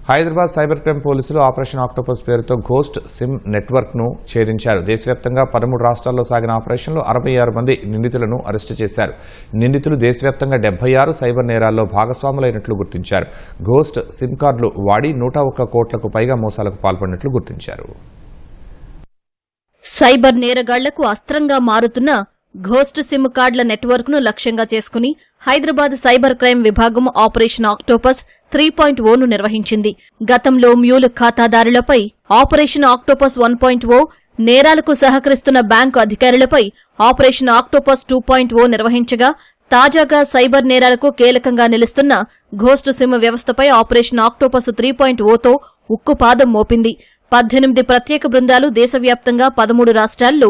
Hyderabad cyber crime పోలీసులు operation octopus పేరుతో ghost SIM network ను ఛేదించారు. దేశవ్యాప్తంగా 13 రాష్ట్రాల్లో సాగిన ఆపరేషన్లో 66 మంది నిందితులను అరెస్టు చేశారు. నిందితులు దేశవ్యాప్తంగా 76 సైబర్ నేరాల్లో భాగస్వాములైనట్లు గుర్తించారు. ఘోస్ట్ సిమ్ కార్డులు వాడి 101 కోట్లకు పైగా మోసాలకు పాల్పడినట్లు గుర్తించారు. సైబర్ నేరగాళ్లకు అస్త్రంగా మారుతున్న ఘోస్ట్ సిమ్ కార్డుల నెట్వర్క్ ను లక్ష్యంగా చేసుకుని హైదరాబాద్ సైబర్ క్రైమ్ విభాగం ఆపరేషన్ ఆక్టోపస్ 3.0 ను నిర్వహించింది. గతంలో మ్యూల్ ఖాతాదారులపై ఆపరేషన్ ఆక్టోపస్ 1.0, నేరాలకు సహకరిస్తున్న బ్యాంకు అధికారులపై ఆపరేషన్ ఆక్టోపస్ 2.0 నిర్వహించగా తాజాగా సైబర్ నేరాలకు కీలకంగా నిలుస్తున్న ఘోస్ట్ సిమ్ వ్యవస్థపై ఆపరేషన్ ఆక్టోపస్ 3.0తో ఉక్కుపాదం మోపింది. 18 ప్రత్యేక బృందాలు దేశవ్యాప్తంగా 13 రాష్ట్రాల్లో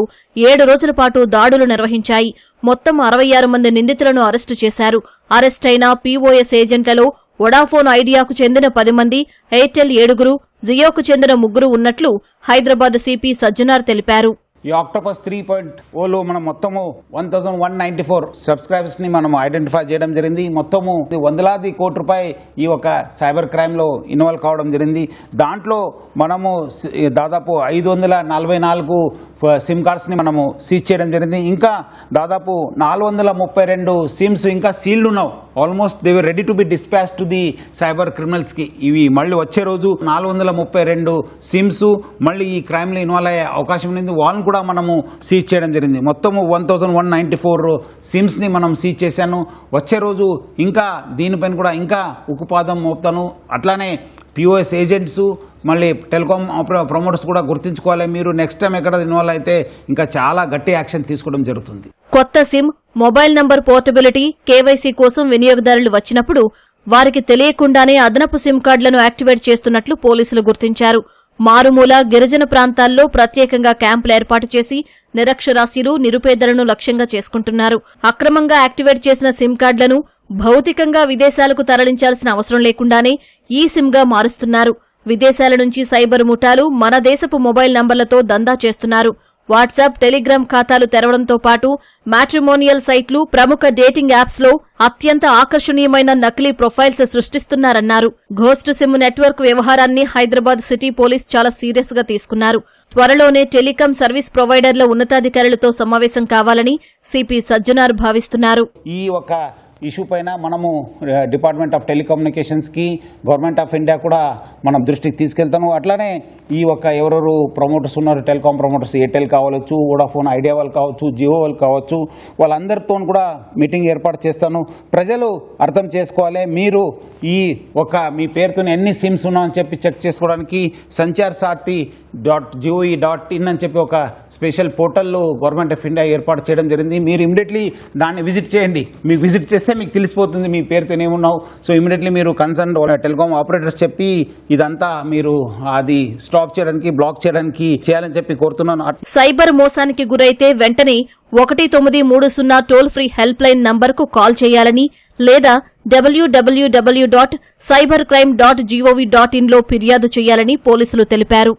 7 రోజుల పాటు దాడులు నిర్వహించాయి. మొత్తం 66 మంది నిందితులను అరెస్టు చేశారు. అరెస్టైన పీఓఎస్ ఏజెంట్లలో వొడాఫోన్ ఐడియాకు చెందిన 10 మంది, ఎయిర్టెల్ 7, జియోకు చెందిన 3 ఉన్నట్లు హైదరాబాద్ సిపి సజ్జనార్ తెలిపారు. ఈ ఆక్టోపస్ 3.0లో మనం మొత్తము 1194 సబ్స్క్రైబర్స్ ని మనం ఐడెంటిఫై చేయడం జరిగింది. మొత్తము వందలాది కోట్ల రూపాయలు ఈ ఒక సైబర్ క్రైమ్ లో ఇన్వాల్వ్ కావడం జరిగింది. దాంట్లో మనము దాదాపు 544 సిమ్ కార్డ్స్ ని మనము సీజ్ చేయడం జరిగింది. ఇంకా దాదాపు 432 సిమ్స్ ఇంకా సీల్డ్ ఉన్నావు. Almost they were ready to be dispatch to the cyber criminals కి. ఇవి మళ్ళీ వచ్చే రోజు 432 సిమ్స్ మళ్ళీ ఈ క్రైమ్ లో ఇన్వాల్వ్ అయ్యే అవకాశం ఉంది. వాళ్ళని కూడా మనము సీజ్ చేయడం జరిగింది. మొత్తము 1194 సిమ్స్ ని మనం సీజ్ చేశాను. వచ్చే రోజు ఇంకా దీనిపైన కూడా ఇంకా ఉక్కుపాదం మోపుతాను. అట్లానే పిఓఎస్ ఏజెంట్స్ మళ్ళీ టెలికాం ప్రమోటర్స్ కూడా గుర్తించుకోవాలి. మీరు నెక్స్ట్ టైం ఎక్కడ ఇన్వాల్వ్ అయితే ఇంకా చాలా గట్టి యాక్షన్ తీసుకోవడం జరుగుతుంది. కొత్త SIM, mobile number portability, KYC కోసం వినియోగదారులు వచ్చినప్పుడు వారికి తెలియకుండానే అదనపు సిమ్ కార్డులను యాక్టివేట్ చేస్తున్నట్లు పోలీసులు గుర్తించారు. మారుమూల గిరిజన ప్రాంతాల్లో ప్రత్యేకంగా క్యాంపులు ఏర్పాటు చేసి నిరక్షరాస్యులు, నిరుపేదలను లక్ష్యంగా చేసుకుంటున్నారు. అక్రమంగా యాక్టివేట్ చేసిన సిమ్ కార్డులను భౌతికంగా విదేశాలకు తరలించాల్సిన అవసరం లేకుండానే ఈ సిమ్గా మారుస్తున్నారు. విదేశాల నుంచి సైబర్ ముఠాలు మన దేశపు మొబైల్ నంబర్లతో దందా చేస్తున్నారు. వాట్సాప్, టెలిగ్రామ్ ఖాతాలు తెరవడంతో పాటు మ్యాట్రిమోనియల్ సైట్లు, ప్రముఖ డేటింగ్ యాప్స్ లో అత్యంత ఆకర్షణీయమైన నకిలీ ప్రొఫైల్స్ సృష్టిస్తున్నారన్నారు. ఘోస్ట్ సిమ్ నెట్వర్క్ వ్యవహారాన్ని హైదరాబాద్ సిటీ పోలీస్ చాలా సీరియస్ గా తీసుకున్నారు. త్వరలోనే టెలికాం సర్వీస్ ప్రొవైడర్ల ఉన్నతాధికారులతో సమావేశం కావాలని సిపి సజ్జనార్ భావిస్తున్నారు. ఈ ఒక ఇష్యూ పైన మనము డిపార్ట్మెంట్ ఆఫ్ టెలికమ్యూనికేషన్స్కి, గవర్నమెంట్ ఆఫ్ ఇండియా కూడా మనం దృష్టికి తీసుకెళ్తాము. అట్లానే ఈ ఒక ఎవరెవరు ప్రమోటర్స్ ఉన్నారు, టెలికాం ప్రమోటర్స్, ఎయిర్టెల్ కావచ్చు, వోడాఫోన్ ఐడియా వాళ్ళు కావచ్చు, జియో వాళ్ళు కావచ్చు, వాళ్ళందరితో కూడా మీటింగ్ ఏర్పాటు చేస్తాను. ప్రజలు అర్థం చేసుకోవాలి. మీరు ఈ ఒక మీ పేరుతో ఎన్ని సిమ్స్ ఉన్నాయని చెప్పి చెక్ చేసుకోవడానికి sancharsati.gov.in అని చెప్పి ఒక special portal government of India ఏర్పాటు చేయడం జరిగింది. మీరు ఇమీడియట్లీ దాన్ని విజిట్ చేయండి. మీకు విజిట్ చేస్తే మీకు తెలిసిపోతుంది మీ పేరుతో ఏమున్నావు. సో ఇమీడియట్లీ మీరు కన్సర్న్ టెలికాం ఆపరేటర్స్ చెప్పి ఇదంతా మీరు అది స్టాప్ చేయడానికి, బ్లాక్ చేయడానికి చేయాలని చెప్పి కోరుతున్నాను. సైబర్ మోసానికి గురైతే వెంటనే 1930 టోల్ ఫ్రీ హెల్ప్ లైన్ నంబర్కు కాల్ చేయాలని లేదా www.cybercrime.gov.in లో ఫిర్యాదు చేయాలని పోలీసులు తెలిపారు.